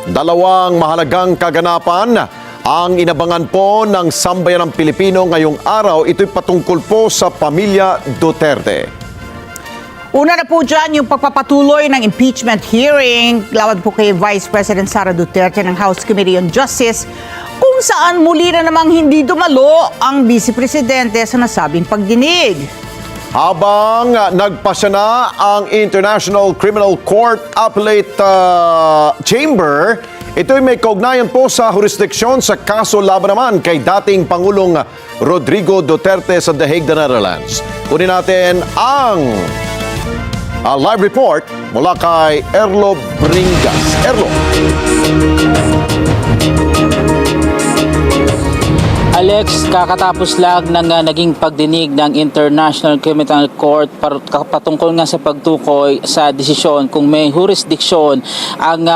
Dalawang mahalagang kaganapan ang inabangan po ng sambayanang Pilipino ngayong araw. Ito'y patungkol po sa pamilya Duterte. Una na po dyan yung pagpapatuloy ng impeachment hearing laban po kay Vice President Sara Duterte ng House Committee on Justice, kung saan muli na namang hindi dumalo ang Vice Presidente sa nasabing pagdinig. Habang nagpasya na ang International Criminal Court Appellate Chamber, ito'y may kaugnayan po sa jurisdiksyon sa kaso laban naman kay dating Pangulong Rodrigo Duterte sa The Hague, the Netherlands. Kunin natin ang live report mula kay Erlo Bringas. Erlo. Alex, kakatapos lang ng naging pagdinig ng International Criminal Court patungkol nga sa pagtukoy sa desisyon kung may jurisdiction ang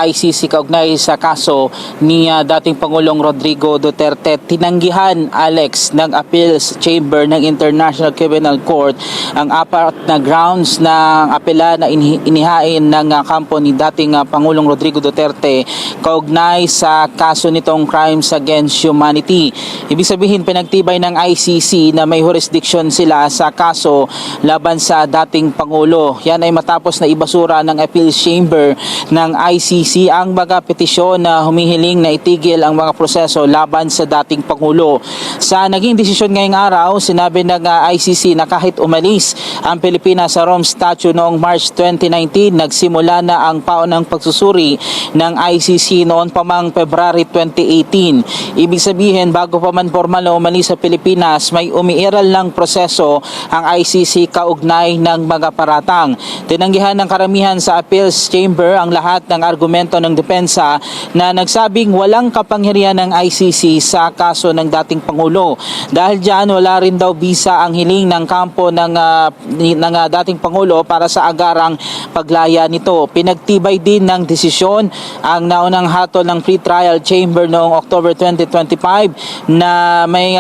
ICC kaugnay sa kaso ni dating Pangulong Rodrigo Duterte. Tinanggihan, Alex, ng Appeals Chamber ng International Criminal Court ang apat na grounds ng apela na inihain ng kampo ni dating Pangulong Rodrigo Duterte kaugnay sa kaso nitong Crimes Against Humanity. Ibig sabihin, pinagtibay ng ICC na may jurisdiction sila sa kaso laban sa dating Pangulo. Yan ay matapos na ibasura ng Appeals Chamber ng ICC ang mga petisyon na humihiling na itigil ang mga proseso laban sa dating Pangulo. Sa naging desisyon ngayong araw, sinabi ng ICC na kahit umalis ang Pilipinas sa Rome Statute noong March 2019, nagsimula na ang paunang pagsusuri ng ICC noon pa mang February 2018. Ibig sabihin, bago pa man formal na umalis sa Pilipinas, may umiiral ng proseso ang ICC kaugnay ng mga paratang. Tinanggihan ng karamihan sa Appeals Chamber ang lahat ng argumento ng depensa na nagsabing walang kapangyarihan ng ICC sa kaso ng dating Pangulo. Dahil dyan, wala rin daw bisa ang hiling ng kampo ng dating Pangulo para sa agarang paglaya nito. Pinagtibay din ng desisyon ang naunang hatol ng Pre-Trial Chamber noong October 2025 na may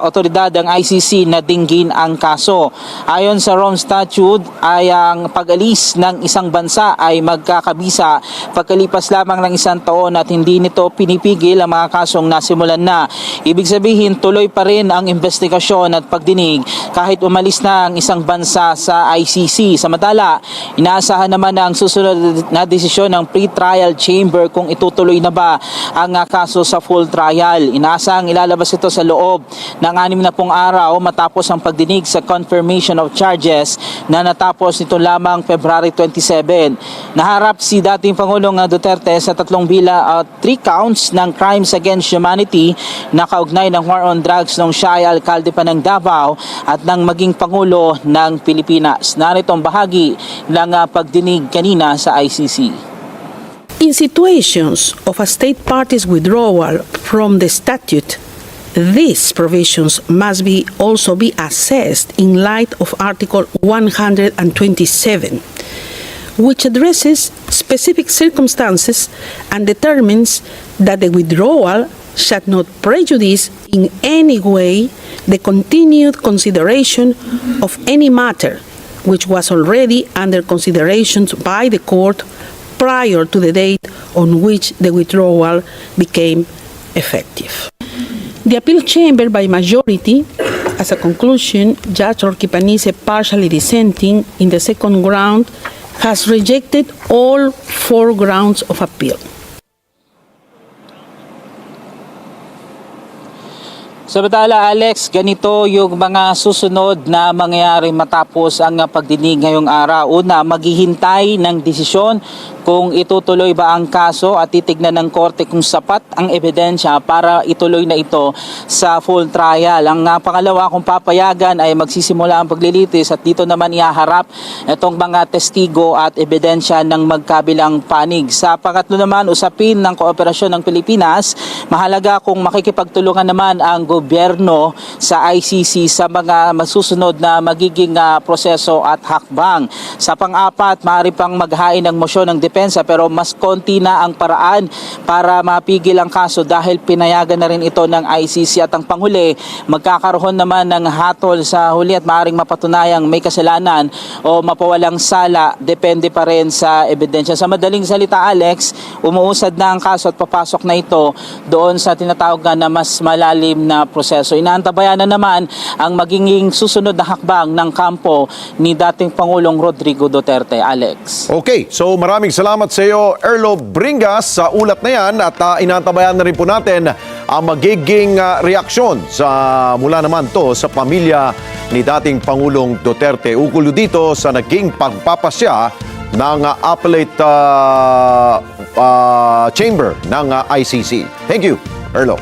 otoridad ang ICC na dinggin ang kaso. Ayon sa Rome Statute, ay ang pag-alis ng isang bansa ay magkakabisa pagkalipas lamang ng isang taon at hindi nito pinipigil ang mga kasong nasimulan na. Ibig sabihin, tuloy pa rin ang investigasyon at pagdinig kahit umalis na ang isang bansa sa ICC. Samantala, inaasahan naman na ang susunod na desisyon ng Pre-Trial Chamber kung itutuloy na ba ang kaso sa full trial. Inaasahang ilalabas ito sa loob ng 60 araw matapos ang pagdinig sa confirmation of charges na natapos nito lamang February 27. Naharap si dating Pangulong Duterte sa 3 counts ng Crimes Against Humanity na kaugnay ng war on drugs nung siya ay alkalde pa ng Davao at nang maging Pangulo ng Pilipinas. Narito ang bahagi ng pagdinig kanina sa ICC. In situations of a state party's withdrawal from the statute, these provisions must also be assessed in light of Article 127, which addresses specific circumstances and determines that the withdrawal shall not prejudice in any way the continued consideration of any matter which was already under consideration by the court prior to the date on which the withdrawal became effective. The appeal chamber by majority, as a conclusion, Judge Orquipanise partially dissenting in the second ground, has rejected all 4 grounds of appeal. Samantala, Alex, ganito yung mga susunod na mangyayari matapos ang pagdinig ngayong araw. Una, maghihintay ng desisyon kung itutuloy ba ang kaso at titignan ng korte kung sapat ang ebidensya para ituloy na ito sa full trial. Ang pangalawa, kung papayagan ay magsisimula ang paglilitis at dito naman ihaharap itong mga testigo at ebidensya ng magkabilang panig. Sa pangatlo naman, usapin ng kooperasyon ng Pilipinas, mahalaga kung makikipagtulungan naman ang gobyerno sa ICC sa mga masusunod na magiging proseso at hakbang. Sa pang-apat, maaari pang maghain ng mosyon ng depensa depensa, pero mas konti na ang paraan para mapigil ang kaso dahil pinayagan na rin ito ng ICC. At ang panghuli, magkakaroon naman ng hatol sa huli at maaaring mapatunayang may kasalanan o mapawalang sala, depende pa rin sa ebidensya. Sa madaling salita, Alex, umuusad na ang kaso at papasok na ito doon sa tinatawag na mas malalim na proseso. Inaantabayan na naman ang magiging susunod na hakbang ng kampo ni dating Pangulong Rodrigo Duterte. Alex. Okay, so maraming salamat sa iyo, Erlo Bringas, sa ulat na yan at inaantabayan na rin po natin ang magiging reaksyon mula naman to sa pamilya ni dating Pangulong Duterte. Ukol dito sa naging pagpapasya ng appellate chamber ng ICC. Thank you, Erlo.